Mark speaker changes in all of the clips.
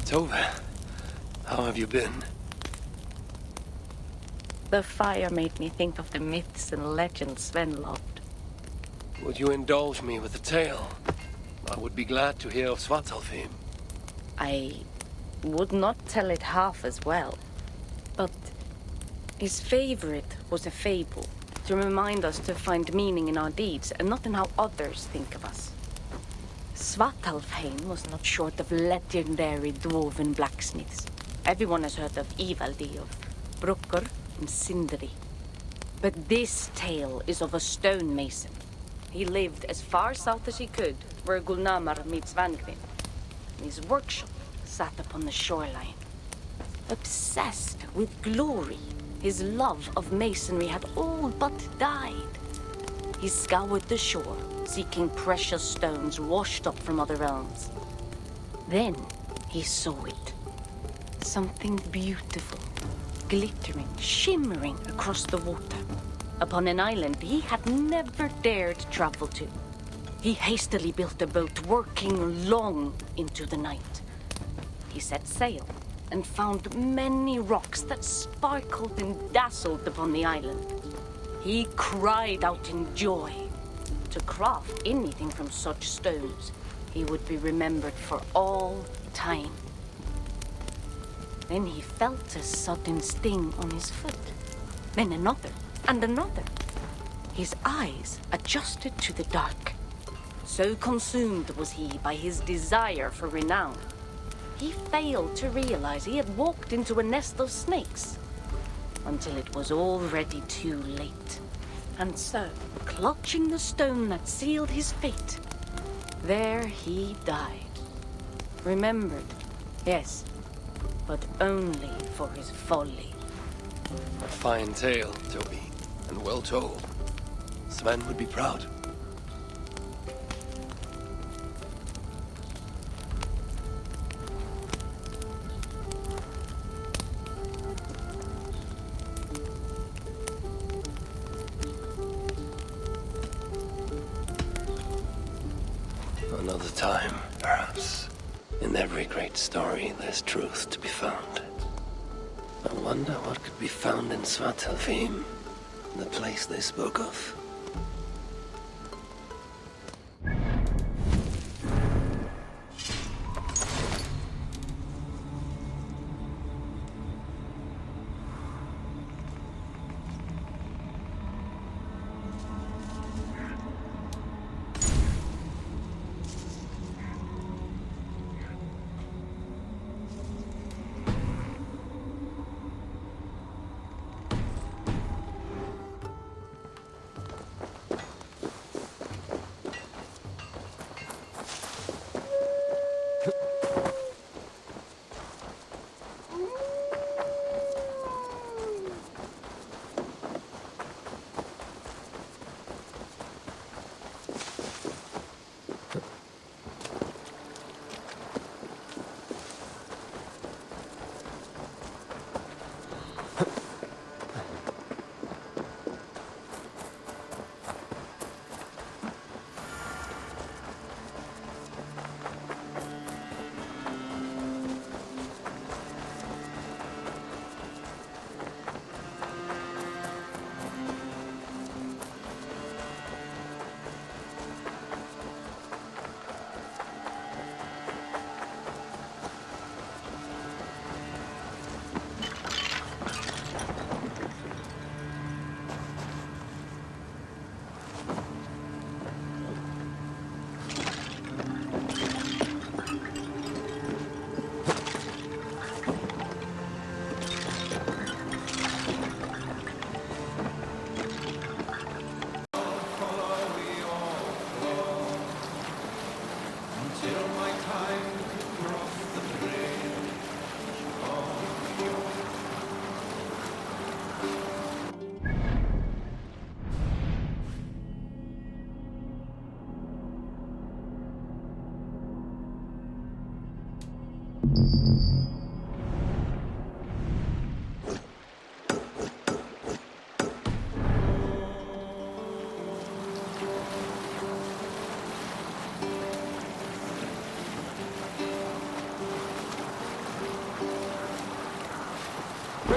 Speaker 1: Tove, how have you been?
Speaker 2: The fire made me think of the myths and legends Sven loved.
Speaker 1: Would you indulge me with a tale? I would be glad to hear of Svartalfheim.
Speaker 2: I would not tell it half as well, but his favorite was a fable, to remind us to find meaning in our deeds and not in how others think of us. Svartalfheim was not short of legendary dwarven blacksmiths. Everyone has heard of Ivaldi, of Brucker and Sindri. But this tale is of a stonemason. He lived as far south as he could, where Gulnamar meets Vangvin. His workshop sat upon the shoreline. Obsessed with glory, his love of masonry had all but died. He scoured the shore, seeking precious stones washed up from other realms. Then he saw it. Something beautiful, glittering, shimmering across the water, upon an island he had never dared travel to. He hastily built a boat, working long into the night. He set sail and found many rocks that sparkled and dazzled upon the island. He cried out in joy. To craft anything from such stones, he would be remembered for all time. Then he felt a sudden sting on his foot. Then another, and another. His eyes adjusted to the dark. So consumed was he by his desire for renown, he failed to realize he had walked into a nest of snakes, until it was already too late. And so, clutching the stone that sealed his fate, there he died. Remembered, yes, but only for his folly.
Speaker 1: A fine tale, Toby, and well told. Sven would be proud. Another time, perhaps. In every great story, there's truth to be found. I wonder what could be found in Svartalfheim, the place they spoke of.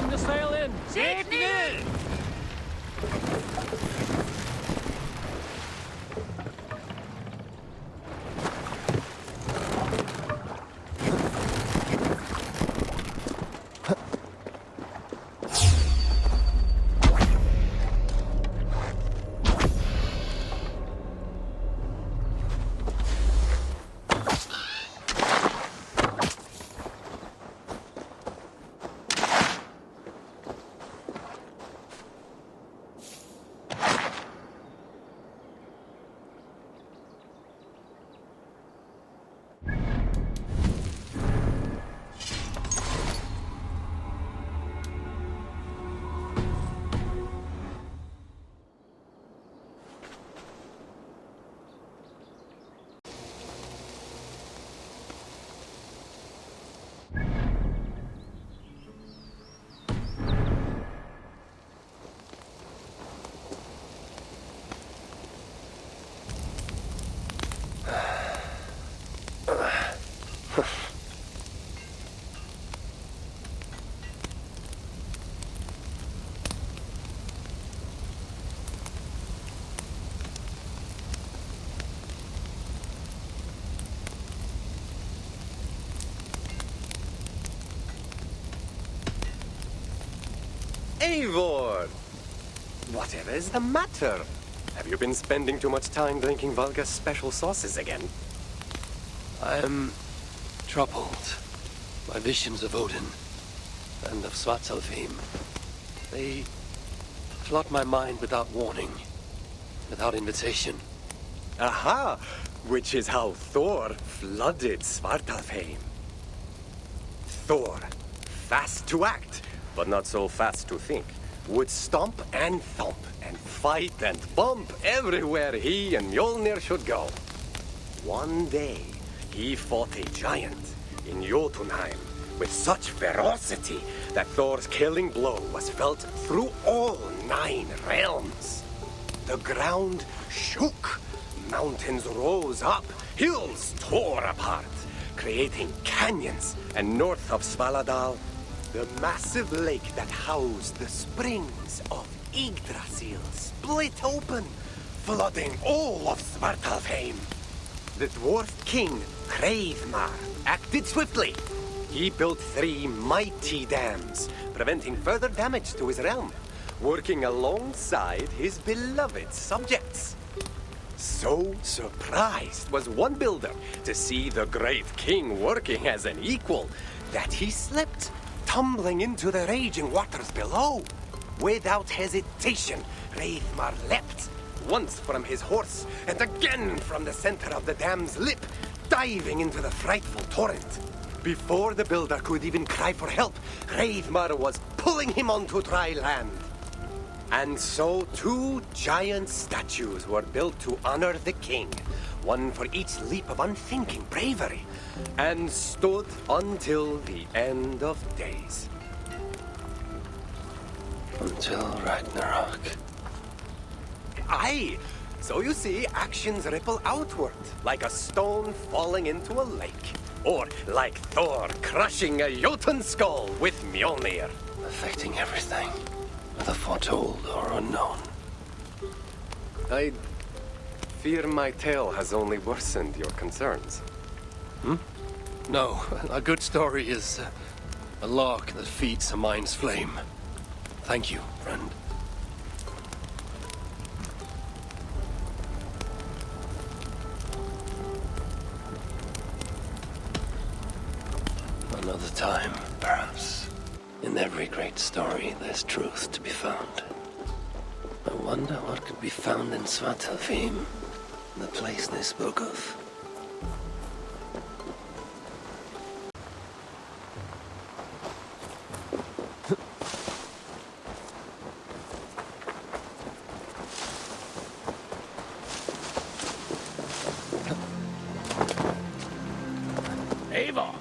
Speaker 3: Trim the sail in!
Speaker 4: Sydney!
Speaker 5: Eivor! Whatever is the matter? Have you been spending too much time drinking Valga's special sauces again?
Speaker 1: I'm troubled by visions of Odin and of Svartalfheim. They flood my mind without warning, without invitation.
Speaker 5: Aha! Which is how Thor flooded Svartalfheim. Thor, fast to act, but not so fast to think, would stomp and thump and fight and bump everywhere he and Mjolnir should go. One day, he fought a giant in Jotunheim with such ferocity that Thor's killing blow was felt through all 9 realms. The ground shook, mountains rose up, hills tore apart, creating canyons, and north of Svaladal, the massive lake that housed the springs of Yggdrasil split open, flooding all of Svartalfheim. The dwarf king, Hreidmar, acted swiftly. He built 3 mighty dams, preventing further damage to his realm, working alongside his beloved subjects. So surprised was one builder to see the great king working as an equal that he slipped, tumbling into the raging waters below. Without hesitation, Hreidmar leapt, once from his horse and again from the center of the dam's lip, diving into the frightful torrent. Before the builder could even cry for help, Hreidmar was pulling him onto dry land. And so 2 giant statues were built to honor the king, one for each leap of unthinking bravery, and stood until the end of days.
Speaker 1: Until Ragnarök.
Speaker 5: Aye! So you see, actions ripple outward, like a stone falling into a lake. Or like Thor crushing a Jotun skull with Mjolnir.
Speaker 1: Affecting everything, whether foretold or unknown.
Speaker 5: I fear my tale has only worsened your concerns.
Speaker 1: No, a good story is a log that feeds a mind's flame. Thank you, friend. Another time, perhaps. In every great story, there's truth to be found. I wonder what could be found in Svartalfheim, the place they spoke of.
Speaker 3: Eivor!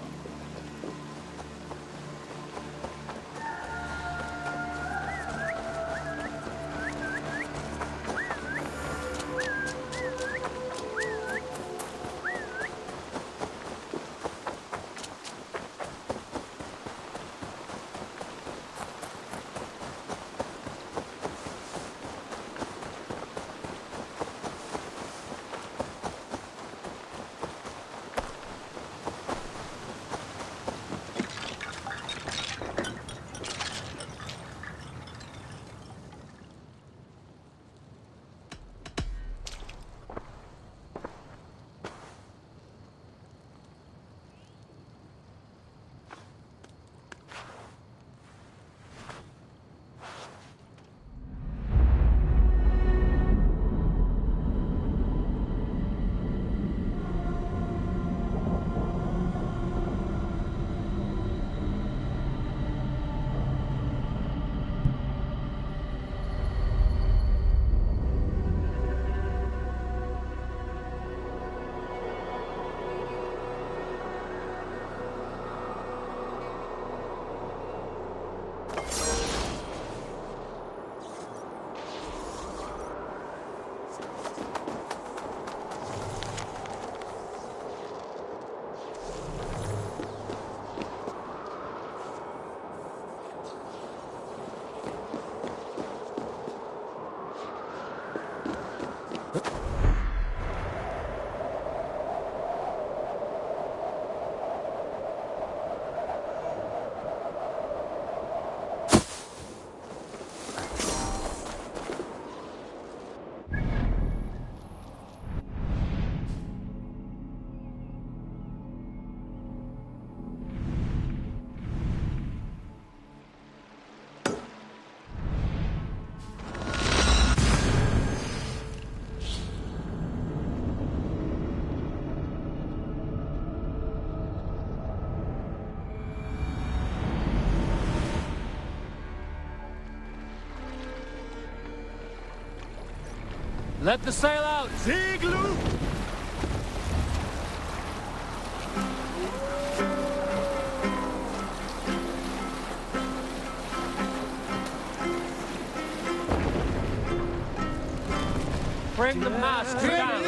Speaker 3: Let the sail out!
Speaker 5: Zieglu!
Speaker 3: Bring the mast down!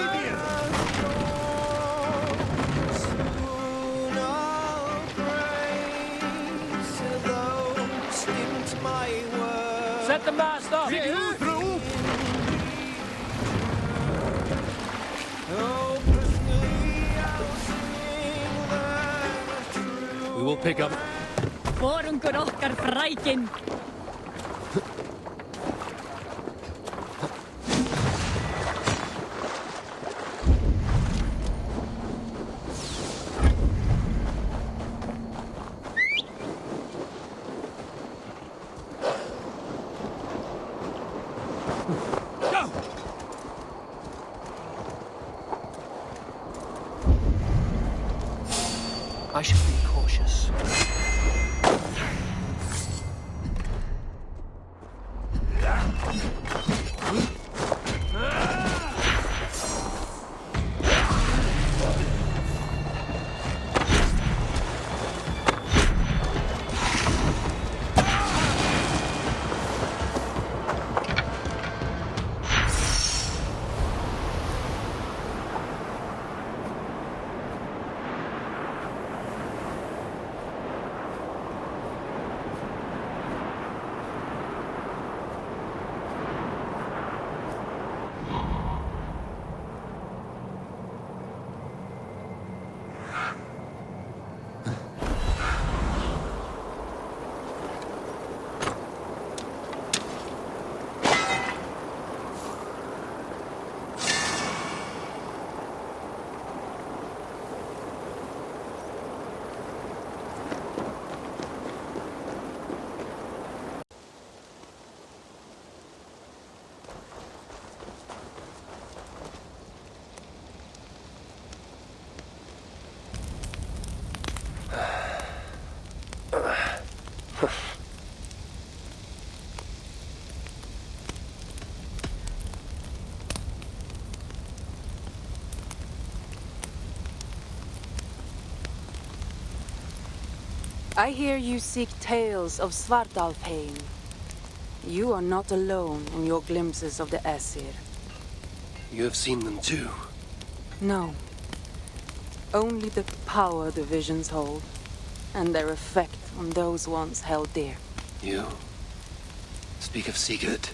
Speaker 3: Set the mast up!
Speaker 1: We will pick up.
Speaker 2: Vorungur okkar frækin.
Speaker 1: I should be cautious.
Speaker 4: I hear you seek tales of Svartalfheim. You are not alone in your glimpses of the Aesir.
Speaker 1: You have seen them too.
Speaker 4: No. Only the power the visions hold, and their effect on those once held dear.
Speaker 1: You speak of Sigurd.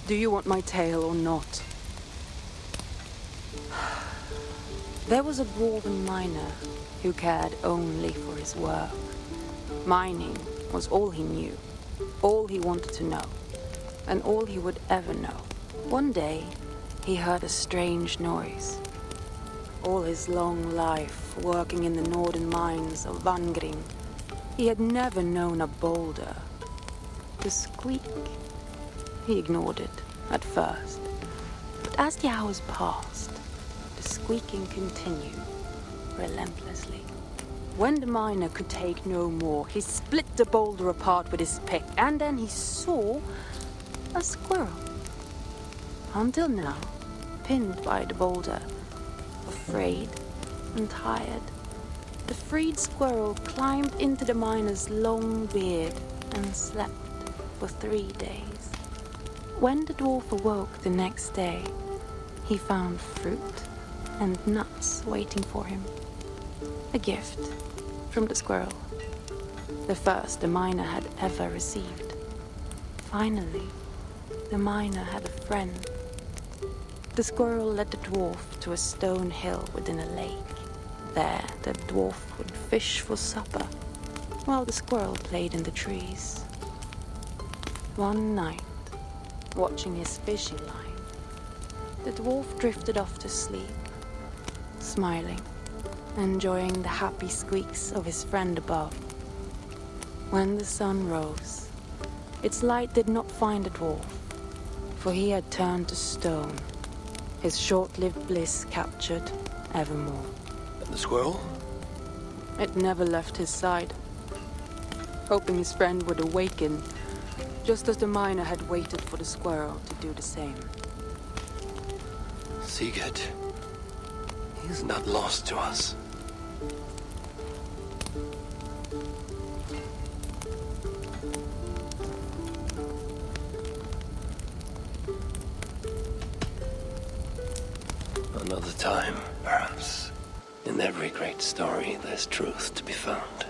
Speaker 4: Do you want my tale or not? There was a dwarven miner who cared only for his work. Mining was all he knew, all he wanted to know, and all he would ever know. One day, he heard a strange noise. All his long life, working in the northern mines of Vangring, he had never known a boulder to squeak. He ignored it at first, but as the hours passed, the squeaking continued relentlessly. When the miner could take no more, he split the boulder apart with his pick, and then he saw a squirrel. Until now, pinned by the boulder, afraid and tired, the freed squirrel climbed into the miner's long beard and slept for 3 days. When the dwarf awoke the next day, he found fruit and nuts waiting for him. A gift from the squirrel, the first the miner had ever received. Finally, the miner had a friend. The squirrel led the dwarf to a stone hill within a lake. There, the dwarf would fish for supper, while the squirrel played in the trees. One night, watching his fishing line, the dwarf drifted off to sleep, smiling, enjoying the happy squeaks of his friend above. When the sun rose, its light did not find the dwarf, for he had turned to stone, his short-lived bliss captured evermore.
Speaker 1: And the squirrel?
Speaker 4: It never left his side, hoping his friend would awaken, just as the miner had waited for the squirrel to do the same.
Speaker 1: Sigurd. He is not lost to us. Another time, perhaps. In every great story, there's truth to be found.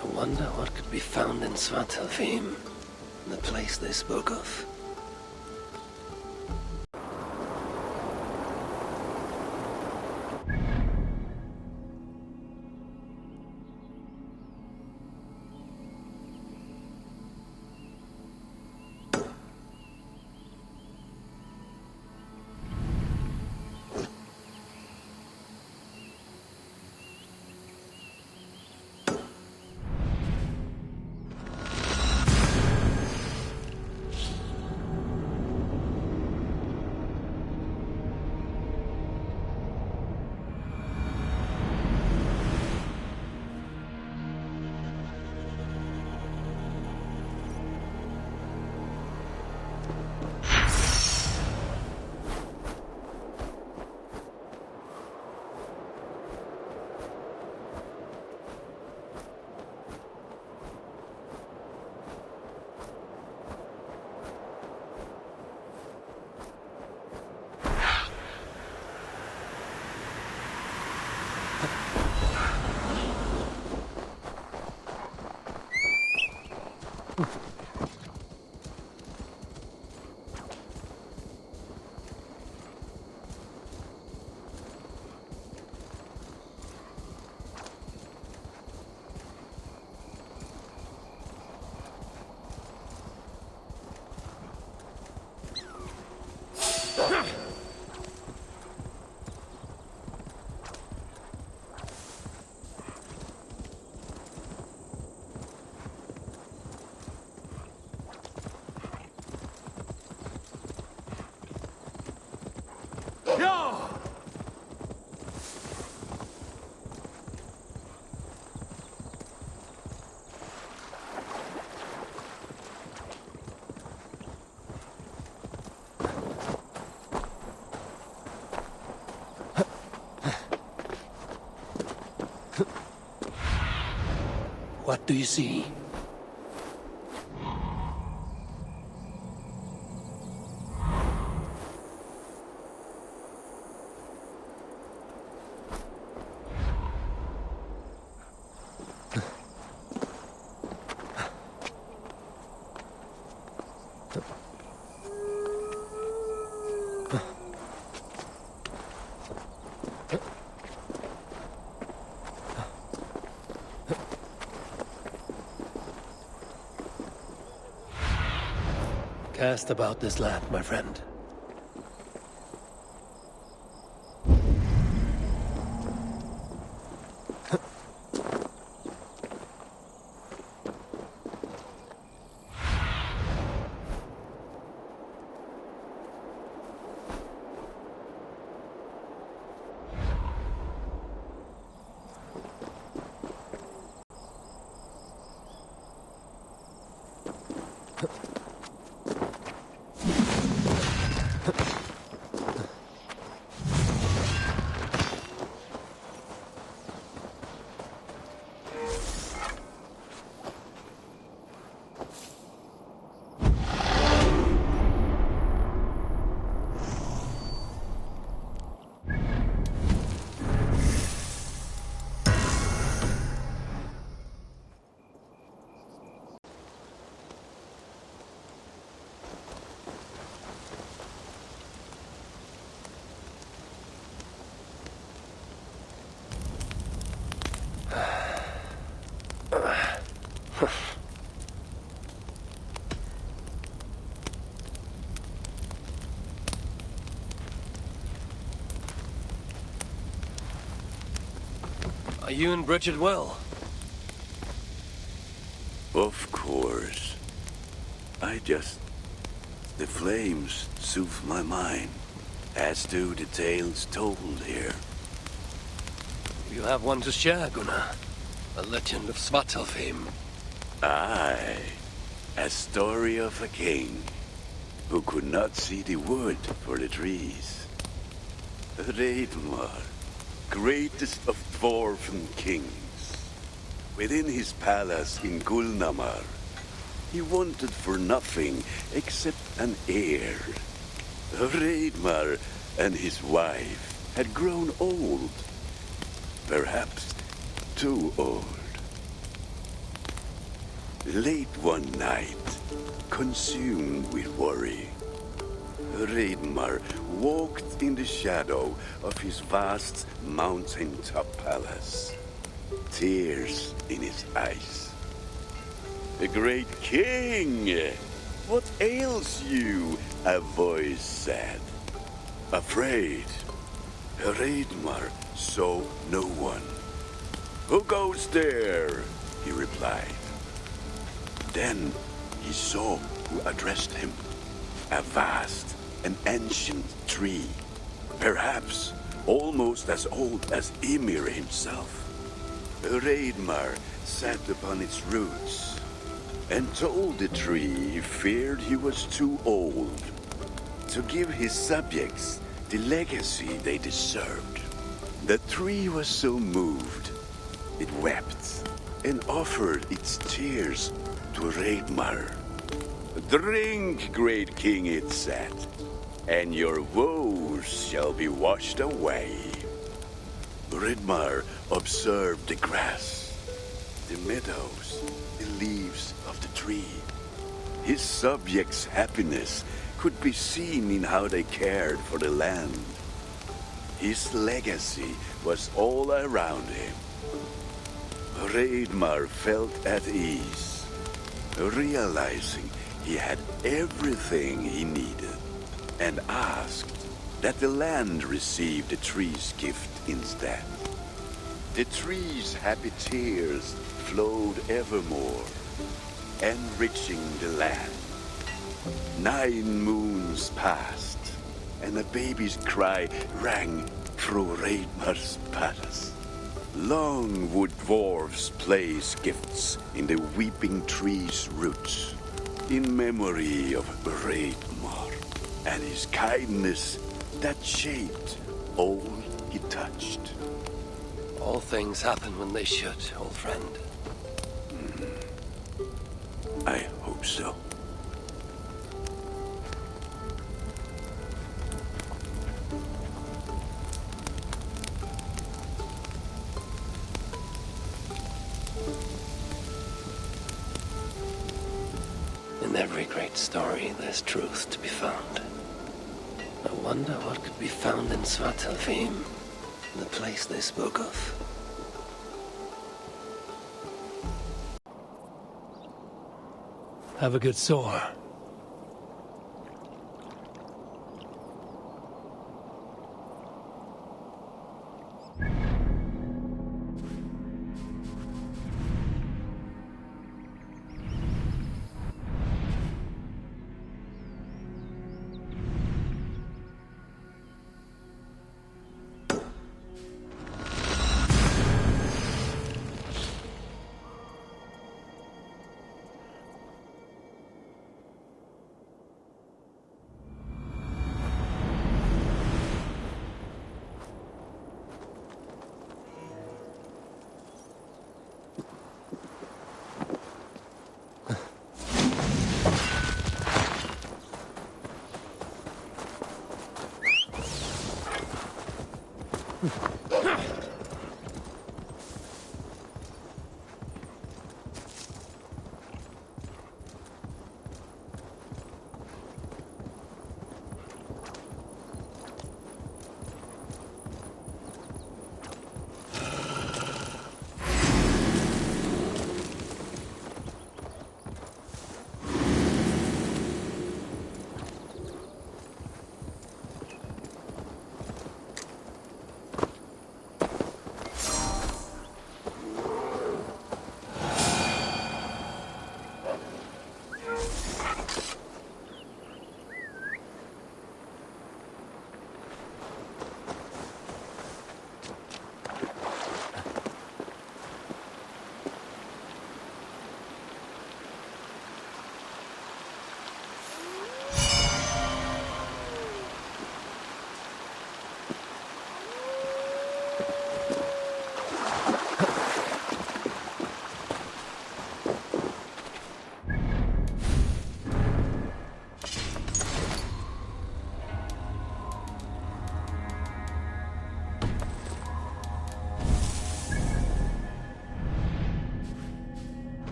Speaker 1: I wonder what could be found in Svartalfheim, the place they spoke of. What do you see? Cast about this land, my friend. Are you and Bridget well?
Speaker 6: Of course. The flames soothe my mind, as do the tales told here.
Speaker 1: You have one to share, Gunnar. A legend of Svartalfheim.
Speaker 6: Aye, a story of a king who could not see the wood for the trees. Raidmar, greatest of dwarven kings. Within his palace in Gulnamar, he wanted for nothing except an heir. Raidmar and his wife had grown old. Perhaps too old. Late one night, consumed with worry, Raidmar walked in the shadow of his vast mountaintop palace, tears in his eyes. "The great king! What ails you?" a voice said. Afraid, Raidmar saw no one. "Who goes there?" he replied. Then he saw who addressed him. A vast and ancient tree, perhaps almost as old as Ymir himself. Raidmar sat upon its roots and told the tree he feared he was too old to give his subjects the legacy they deserved. The tree was so moved, it wept and offered its tears to Raidmar. "Drink, great king," it said, "and your woes shall be washed away." Raidmar observed the grass, the meadows, the leaves of the tree. His subjects' happiness could be seen in how they cared for the land. His legacy was all around him. Raidmar felt at ease, realizing he had everything he needed, and asked that the land receive the tree's gift instead. The tree's happy tears flowed evermore, enriching the land. 9 moons passed, and a baby's cry rang through Raidmar's palace. Long would dwarves place gifts in the weeping tree's roots, in memory of Raidmar and his kindness that shaped all he touched.
Speaker 1: All things happen when they should, old friend.
Speaker 6: I hope so.
Speaker 1: In every great story, there's truth to be found. I wonder what could be found in Svartalfheim, the place they spoke of. Have a good soar.